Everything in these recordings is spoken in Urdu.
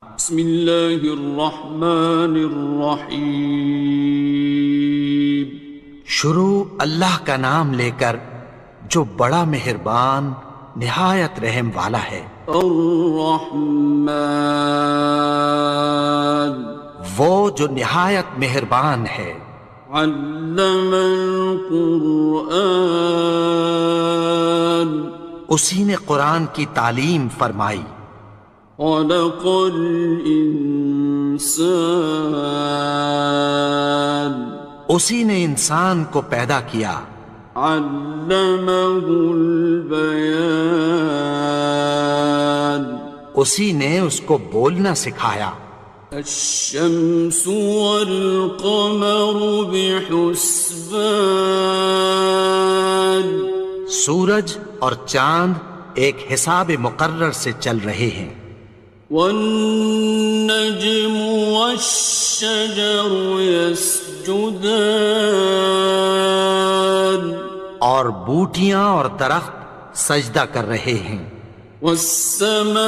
بسم اللہ الرحمن الرحیم۔ شروع اللہ کا نام لے کر جو بڑا مہربان نہایت رحم والا ہے۔ الرحمن، وہ جو نہایت مہربان ہے۔ علم القرآن، اسی نے قرآن کی تعلیم فرمائی۔ خلق الانسان، اسی نے انسان کو پیدا کیا۔ علمہ البیان، اسی نے اس کو بولنا سکھایا۔ الشمس والقمر بحسبان، سورج اور چاند ایک حساب مقرر سے چل رہے ہیں۔ والنجم والشجر يسجدان، اور بوٹیاں اور درخت سجدہ کر رہے ہیں۔ والسماء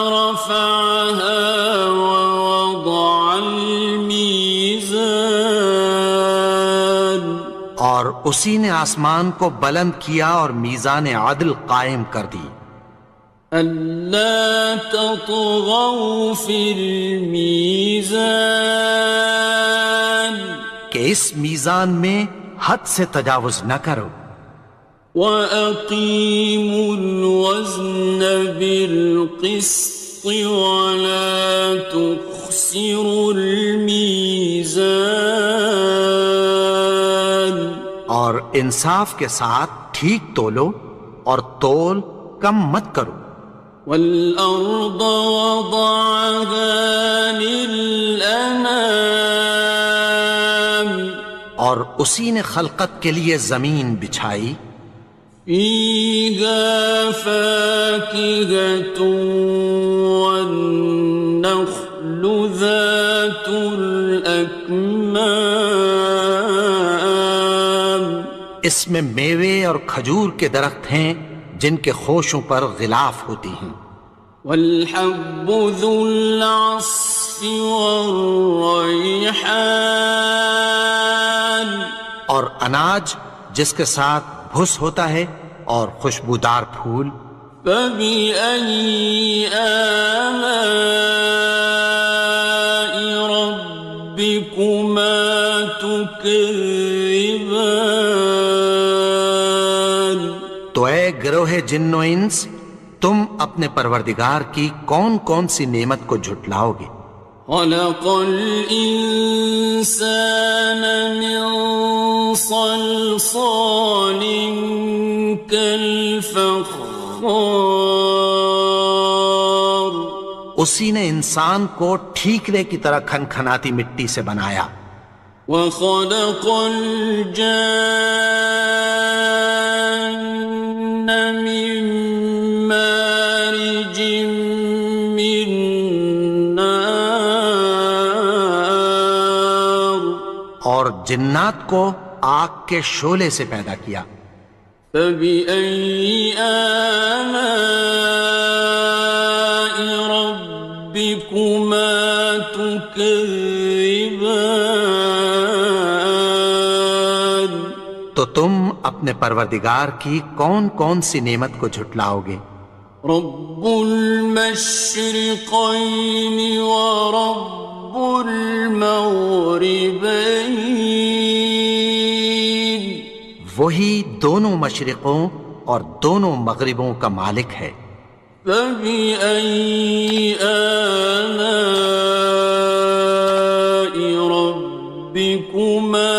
رفعها ووضع الميزان، اور اسی نے آسمان کو بلند کیا اور میزان عدل قائم کر دی۔ ألا تطغوا في الميزان، کہ اس میزان میں حد سے تجاوز نہ کرو۔ وَأَقِيمُوا الْوَزْنَ بِالْقِسْطِ وَلَا تُخْسِرُوا الْمِيزَانَ، اور انصاف کے ساتھ ٹھیک تولو اور تول کم مت کرو۔ وَالْأَرْضَ وَضَعَهَا لِلْأَنَامِ، اور اسی نے خلقت کے لیے زمین بچھائی۔ فِيهَا فَاكِهَةٌ وَالنَّخْلُ ذَاتُ الْأَكْمَامِ، اس میں میوے اور کھجور کے درخت ہیں جن کے خوشوں پر غلاف ہوتی ہیں۔ وَالْحَبُّ ذُو الْعَصْفِ وَالرَّيْحَانِ، اور اناج جس کے ساتھ بھس ہوتا ہے اور خوشبودار پھول۔ فَبِأَيِّ آلَاءِ رَبِّكُمَا تُكَذِّبَانِ، تو اے گروہ جن و انس، تم اپنے پروردگار کی کون کون سی نعمت کو جھٹلاؤ گے؟ خَلَقَ الْإِنسَانَ مِنْ صَلْصَالٍ كَالْفَخَّارِ، اسی نے انسان کو ٹھیکرے کی طرح کھنکھناتی مٹی سے بنایا۔ وَخَلَقَ الْجَانَّ مِن مَّارِجٍ مِّن نَّارٍ، اور جنات کو آگ کے شعلے سے پیدا کیا۔ فَبِأَيِّ آلَاءِ رَبِّكُمَا تُكَذِّبَانِ، تو تم اپنے پروردگار کی کون کون سی نعمت کو جھٹلاؤ گے؟ رب المشرقين ورب المغربين، وہی دونوں مشرقوں اور دونوں مغربوں کا مالک ہے۔ فبأي آلاء ربكما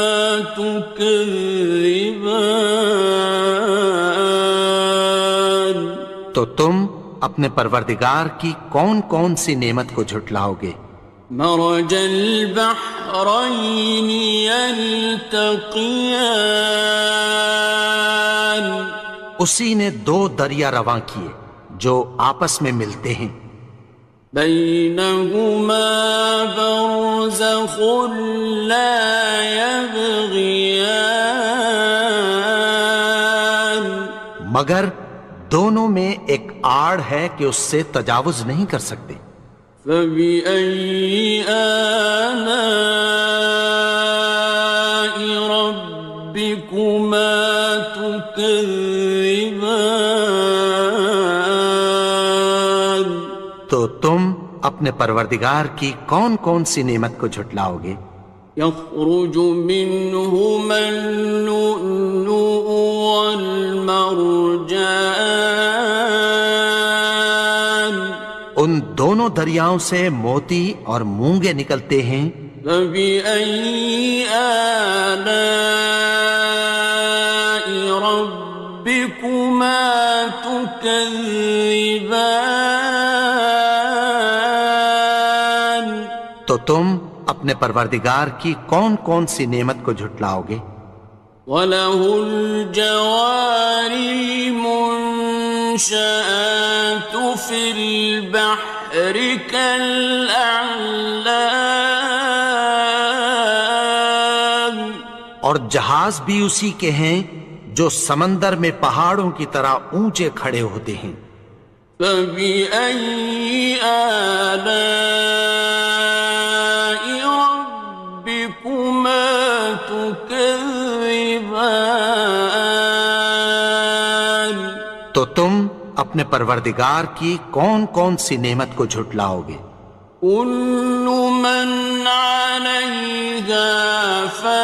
تكذبان، تو تم اپنے پروردگار کی کون کون سی نعمت کو جھٹلاؤ گے؟ مرج البحرين يلتقيان، اسی نے دو دریا رواں کیے جو آپس میں ملتے ہیں۔ بينهما برزخ لا يبغيان، مگر دونوں میں ایک آڑ ہے کہ اس سے تجاوز نہیں کر سکتے۔ فبأي آلاء ربكما تكذبان؟ تو تم اپنے پروردگار کی کون کون سی نعمت کو جھٹلاؤ گے؟ يخرج منهما اللؤلؤ والمرجان ان دونوں دریاؤں سے موتی اور مونگے نکلتے ہیں۔ فبأي آلاء ربكما تكذبان؟ تو تم اپنے پروردگار کی کون کون سی نعمت کو جھٹلاؤ گے؟ وَلَهُ الْجَوَارِ الْمُنشَآتُ فِي الْبَحْرِ كَالْأَعْلَامِ، اور جہاز بھی اسی کے ہیں جو سمندر میں پہاڑوں کی طرح اونچے کھڑے ہوتے ہیں۔ فَبِأَيِّ آلَاءِ رَبِّكُمَا تُكَذِّبَانِ؟ تو تم اپنے پروردگار کی کون کون سی نعمت کو جھٹلاؤ گے؟ كُلُّ مَنْ عَلَيْهَا فَانٍ،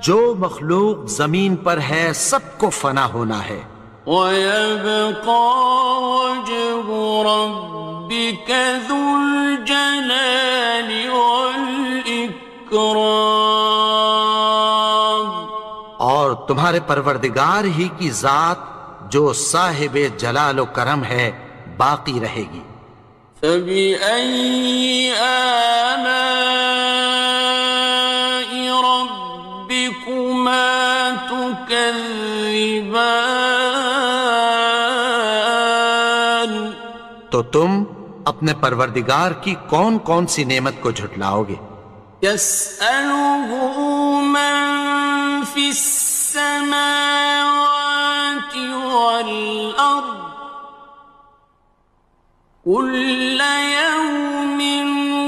جو مخلوق زمین پر ہے سب کو فنا ہونا ہے۔ وَيَبْقَى وَجْهُ رَبِّكَ ذُو الْجَلَالِ وَالْإِكْرَامِ، اور تمہارے پروردگار ہی کی ذات جو صاحب جلال و کرم ہے باقی رہے گی۔ فَبِأَيِّ آلَاءِ رَبِّكُمَا تُكَذِّبَانِ؟ تو تم اپنے پروردگار کی کون کون سی نعمت کو جھٹلاؤ گے؟ يَسْأَلُهُ مَن فِي السَّمَاوَاتِ وَالْأَرْضِ كُلَّ يَوْمٍ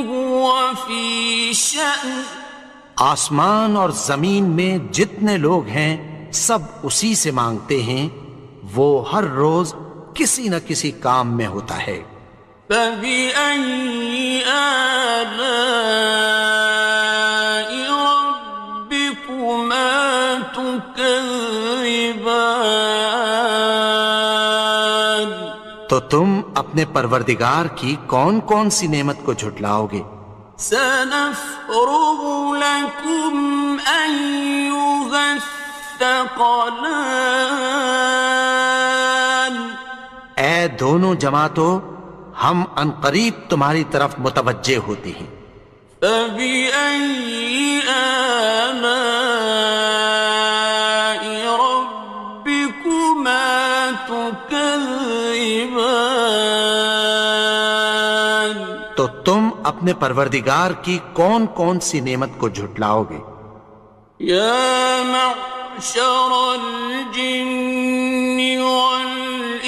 هُوَ فِي شَأْنٍ، آسمان اور زمین میں جتنے لوگ ہیں سب اسی سے مانگتے ہیں، وہ ہر روز کسی نہ کسی کام میں ہوتا ہے۔ فَبِأَيِّ آلَاءِ رَبِّكُمَا تُكَذِّبَانِ؟ تو تم اپنے پروردگار کی کون کون سی نعمت کو جھٹلاؤ گے؟ سَنَفْرُغُ لَكُمْ أَيُّهَ الثَّقَلَانِ، اے دونوں جماعتوں، ہم عنقریب تمہاری طرف متوجہ ہوتے ہیں۔ فَبِأَيِّ آلَاءِ رَبِّكُمَا تُكَذِّبَانِ؟ تو تم اپنے پروردگار کی کون کون سی نعمت کو جھٹلاؤ گے؟ يَا مَعْشَرَ الْجِنِّ وَالْإِنسِ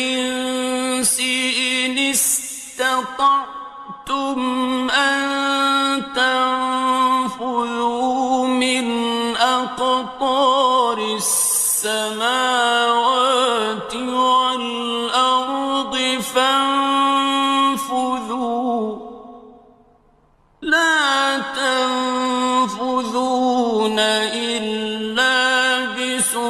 إِنِ اسْتَطَعْتُمْ أَن تَنفُذُوا مِنْ أَقْطَارِ السَّمَاوَاتِ وَالْأَرْضِ فَانفُذُوا، لَا تَنفُذُونَ إِلَّا بِسُلْطَانٍ۔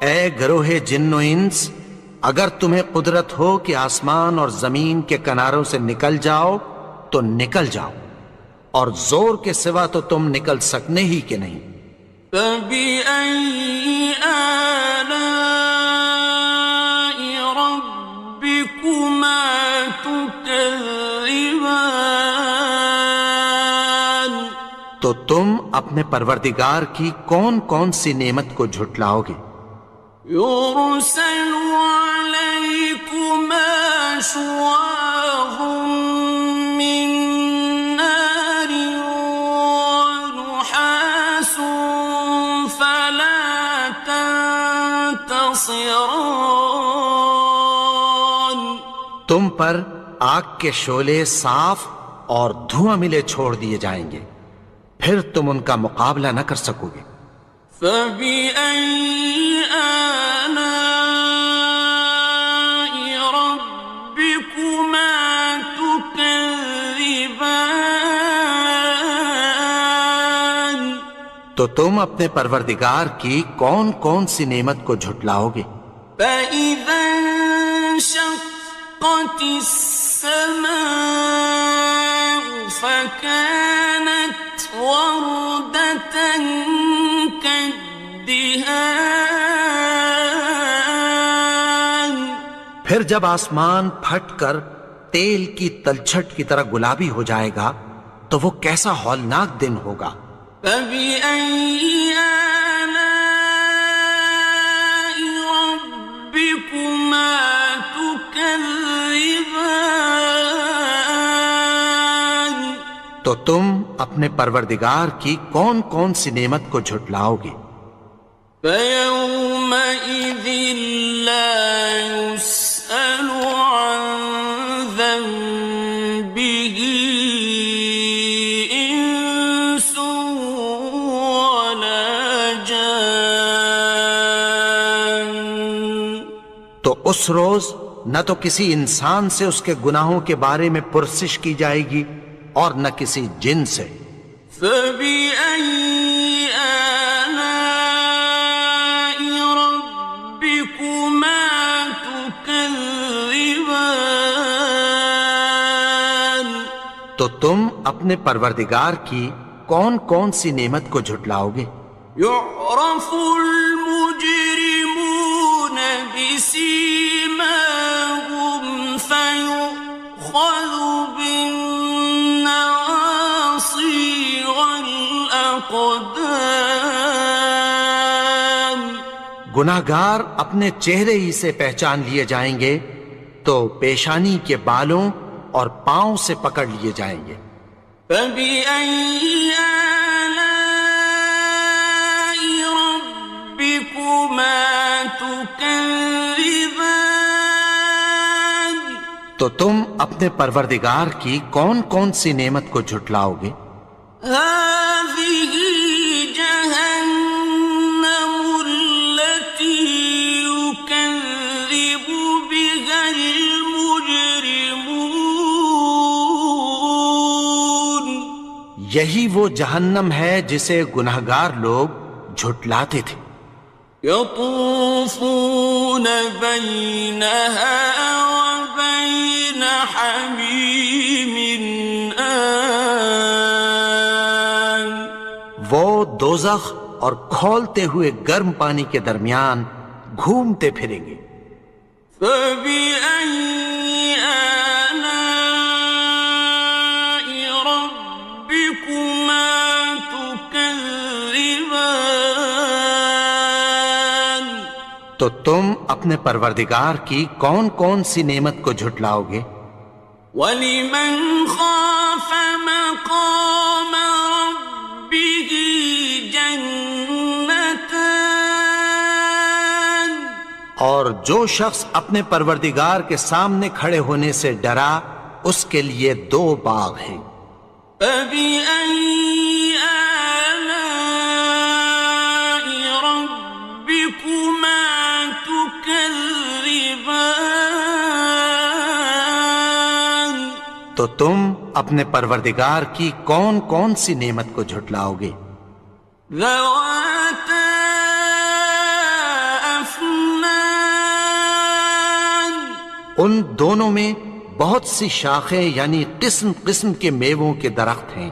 اے گروہ جن و انس، اگر تمہیں قدرت ہو کہ آسمان اور زمین کے کناروں سے نکل جاؤ تو نکل جاؤ، اور زور کے سوا تو تم نکل سکنے ہی کہ نہیں۔ فَبِأَيِّ آلَاءِ رَبِّكُمَا تُكَذِّبَانِ؟ تو تم اپنے پروردگار کی کون کون سی نعمت کو جھٹلاؤ گے؟ يُرْسَلُ عَلَيْكُمَا شُوَاظٌ مِّن نَّارٍ وَنُحَاسٌ خاصران. تم پر آگ کے شعلے صاف اور دھواں ملے چھوڑ دیے جائیں گے، پھر تم ان کا مقابلہ نہ کر سکو گے۔ فَبِأَيِّ آلَاءِ رَبِّكُمَا تُكَذِّبَانِ. تو تم اپنے پروردگار کی کون کون سی نعمت کو جھٹلاؤ گے؟ فَإِذَا انشَقَّتِ السَّمَاءُ فَكَانَتْ وَرْدَةً كَالدِّهَانِ. پھر جب آسمان پھٹ کر تیل کی تلچھٹ کی طرح گلابی ہو جائے گا تو وہ کیسا ہولناک دن ہوگا۔ فَبِأَيِّ آلَاءِ رَبِّكُمَا تُكَذِّبَانِ. تو تم اپنے پروردگار کی کون کون سی نعمت کو جھٹلاؤ گے؟ فَيَوْمَئِذٍ لَا يُسْأَلُ عَنْ ذَنبِهِ إِنسٌ وَلَا جَانٌ. تو اس روز نہ تو کسی انسان سے اس کے گناہوں کے بارے میں پرسش کی جائے گی اور نہ کسی جن سے۔ فَبِأَيِّ آلَاءِ رَبِّكُمَا تُكَذِّبَانِ. تو تم اپنے پروردگار کی کون کون سی نعمت کو جھٹلاؤ گے؟ يُعْرَفُ الْمُجْرِمُونَ بِسِيمَاهُمْ فَيُؤْخَذُ بِالنَّوَاصِي وَالْأَقْدَامِ. گناہگار اپنے چہرے ہی سے پہچان لیے جائیں گے تو پیشانی کے بالوں اور پاؤں سے پکڑ لیے جائیں گے۔ فَبِأَيِّ آلَاءِ رَبِّكُمَا تُكَذِّبَانِ. تو تم اپنے پروردگار کی کون کون سی نعمت کو جھٹلاؤ گے؟ هَٰذِهِ جَهَنَّمُ الَّتِي يُكَذِّبُ بِهَا الْمُجْرِمُونَ. یہی وہ جہنم ہے جسے گناہگار لوگ جھٹلاتے تھے۔ يَطُوفُونَ بَيْنَهَا وَبَيْنَ حَمِيمٍ آنٍ. وہ دوزخ اور کھولتے ہوئے گرم پانی کے درمیان گھومتے پھریں گے۔ فَبِأَيِّ آلَاءِ رَبِّكُمَا تُكَذِّبَانِ. تو تم اپنے پروردگار کی کون کون سی نعمت کو جھٹلاؤ گے؟ وَلِمَنْ خَافَ مَقَامَ رَبِّهِ جَنَّتَانِ. اور جو شخص اپنے پروردگار کے سامنے کھڑے ہونے سے ڈرا اس کے لیے دو باغ ہیں۔ فَبِأَيِّ آلَاءِ رَبِّكُمَا تُكَذِّبَانِ. تو تم اپنے پروردگار کی کون کون سی نعمت کو جھٹلاؤ گے؟ ذَوَاتَا أَفْنَانٍ. ان دونوں میں بہت سی شاخیں یعنی قسم قسم کے میووں کے درخت ہیں۔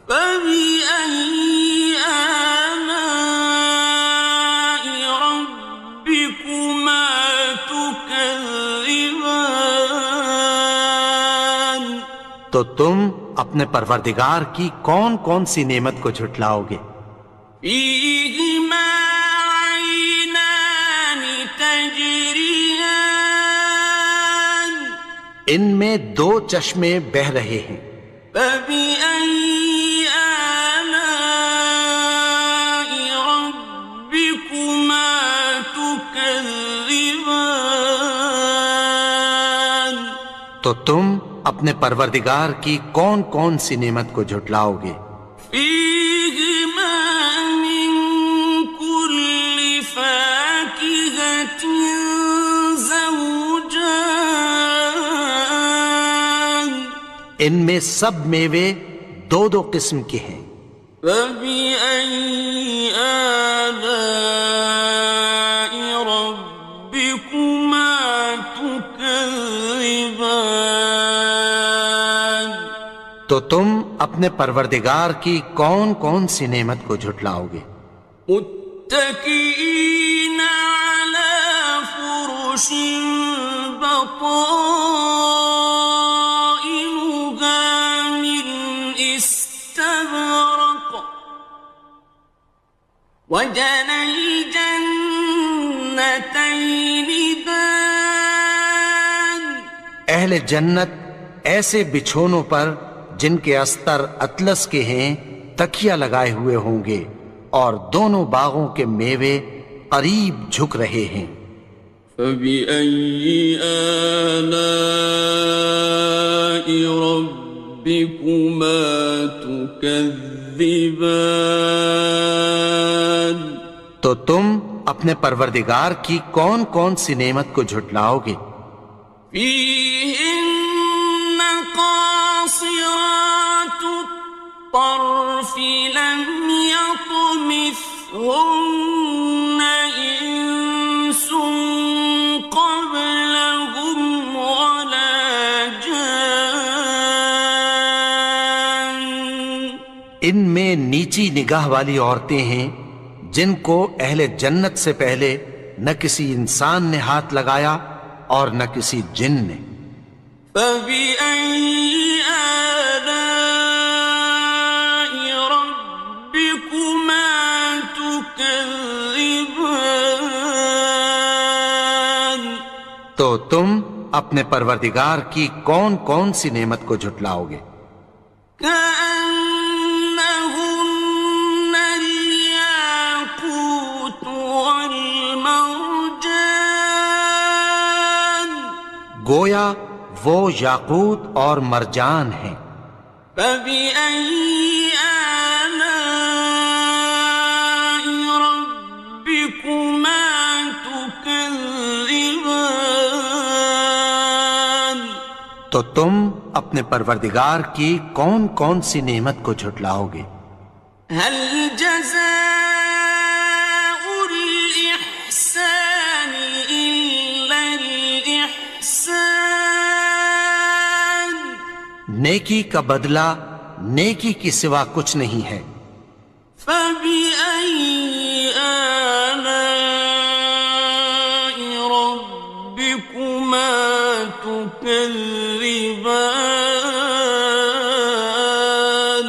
فَبِأَيِّ آلَاءِ رَبِّكُمَا تُكَذِّبَانِ. تو تم اپنے پروردگار کی کون کون سی نعمت کو جھٹلاؤ گے؟ فِيهِمَا عَيْنَانِ تَجْرِيَانِ. ان میں دو چشمے بہہ رہے ہیں۔ فَبِأَيِّ آلَاءِ رَبِّكُمَا تُكَذِّبَانِ. تكذبان تو تم اپنے پروردگار کی کون کون سی نعمت کو جھٹلاؤ گے؟ فيهما من كل فاكهة زوجان ان میں سب میوے دو دو قسم کے ہیں۔ فبأي آلاء ربكما تكذبان تو تم اپنے پروردگار کی کون کون سی نعمت کو جھٹلاؤ گے؟ متكئين على فرش بطائنها من استبرق وجنى الجنتين دان اہل جنت ایسے بچھونوں پر جن کے استر اطلس کے ہیں تکیہ لگائے ہوئے ہوں گے، اور دونوں باغوں کے میوے قریب جھک رہے ہیں۔ فبأي آلاء ربكما تكذبان تو تم اپنے پروردگار کی کون کون سی نعمت کو جھٹلاؤ گے؟ فيهن قاصرات الطرف لم يطمثهن إنس قبلهم ولا جان ان میں نیچی نگاہ والی عورتیں ہیں جن کو اہل جنت سے پہلے نہ کسی انسان نے ہاتھ لگایا اور نہ کسی جن نے۔ فبأي آلاء ربكما تكذبان تو تم اپنے پروردگار کی کون کون سی نعمت کو جھٹلاؤ گے؟ كأنهن الياقوت والمرجان گویا وہ یاقوت اور مرجان ہیں۔ فبأي آلاء ربكما تكذبان تو تم اپنے پروردگار کی کون کون سی نعمت کو جھٹلاؤ گے؟ هل جزاء الإحسان إلا الإحسان نیکی کا بدلہ نیکی کی سوا کچھ نہیں ہے۔ فبأي آلاء ربكما تكذبان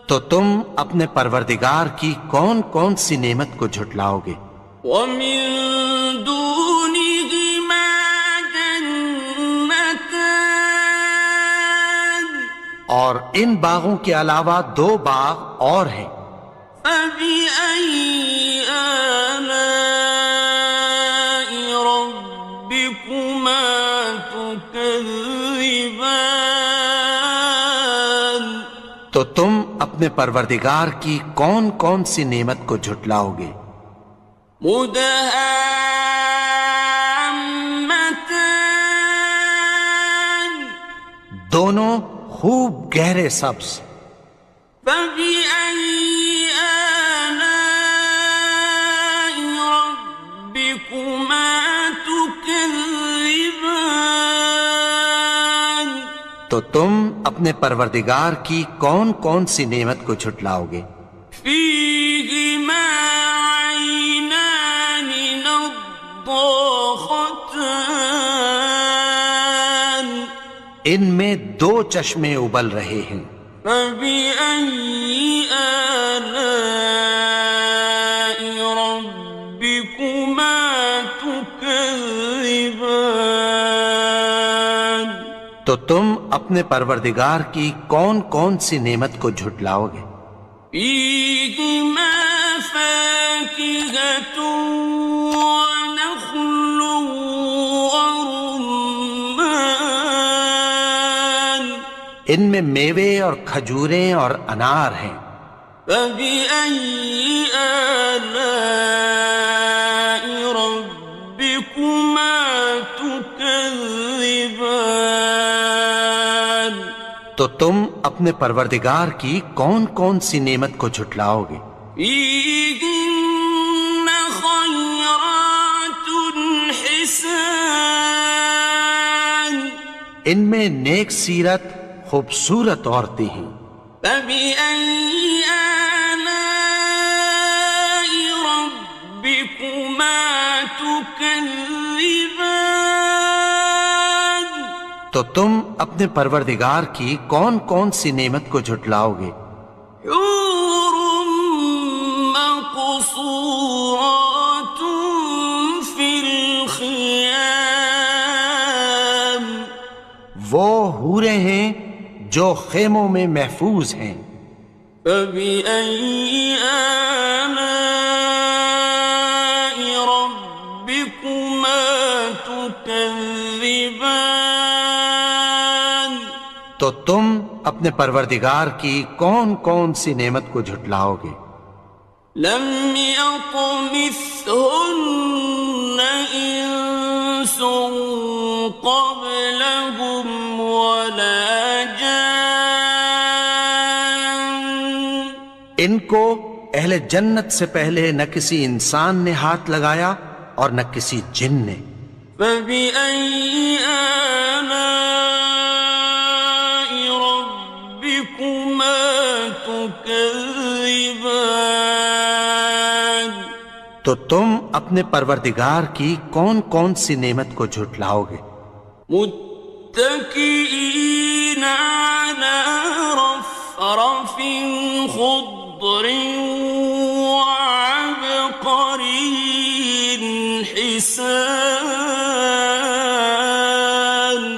تو تم اپنے پروردگار کی کون کون سی نعمت کو جھٹلاؤ گے؟ ومن دونهما جنتان اور ان باغوں کے علاوہ دو باغ اور ہیں۔ فبأي آلاء ربكما تكذبان تو تم اپنے پروردگار کی کون کون سی نعمت کو جھٹلاؤ گے؟ مدهامتان دونوں خوب گہرے سبز۔ فبأي آلاء ربكما تكذبان تو تم اپنے پروردگار کی کون کون سی نعمت کو جھٹلاؤ گے؟ فيهما عينان نضاختان ان میں دو چشمے ابل رہے ہیں۔ فبأي آلاء ربكما تكذبان تو تم اپنے پروردگار کی کون کون سی نعمت کو جھٹلاؤ گے؟ فيهما فاكهة ونخل ان میں میوے اور کھجوریں اور انار ہیں۔ فبأي آلاء ربكما تكذبان؟ تو تم اپنے پروردگار کی کون کون سی نعمت کو جھٹلاؤ گے؟ فيهن خيرات حسان، ان میں نیک سیرت خوبصورت عورتیں ہیں۔ فبأي آلاء ربكما تكذبان؟ تو تم اپنے پروردگار کی کون کون سی نعمت کو جھٹلاؤ گے؟ حور مقصورات في الخيام، وہ حوریں ہیں جو خیموں میں محفوظ ہیں۔ فبأي آلاء ربكما تكذبان؟ تو تم اپنے پروردگار کی کون کون سی نعمت کو جھٹلاؤ گے؟ لم يطمثهن إنس قبلهم ولا جان، ان کو اہل جنت سے پہلے نہ کسی انسان نے ہاتھ لگایا اور نہ کسی جن نے۔ فبأي آلاء ربكما تكذبان؟ تو تم اپنے پروردگار کی کون کون سی نعمت کو جھٹلاؤ گے؟ متكئين على رفرف خضر وعبقري حسان،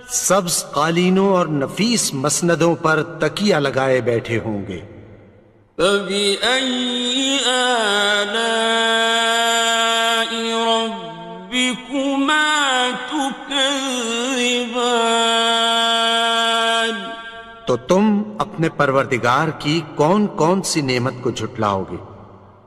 سبز قالینوں اور نفیس مسندوں پر تکیہ لگائے بیٹھے ہوں گے۔ فبأي آلاء ربكما تكذبان؟ تو تم اپنے پروردگار کی کون کون سی نعمت کو جھٹلاؤ گے؟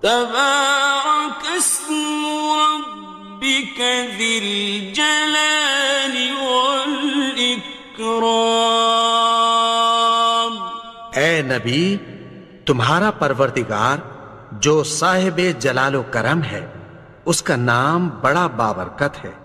تبارك اسم ربك ذي الجلال والإكرام۔ اے نبی، تمہارا پروردگار جو صاحب جلال و کرم ہے، اس کا نام بڑا بابرکت ہے۔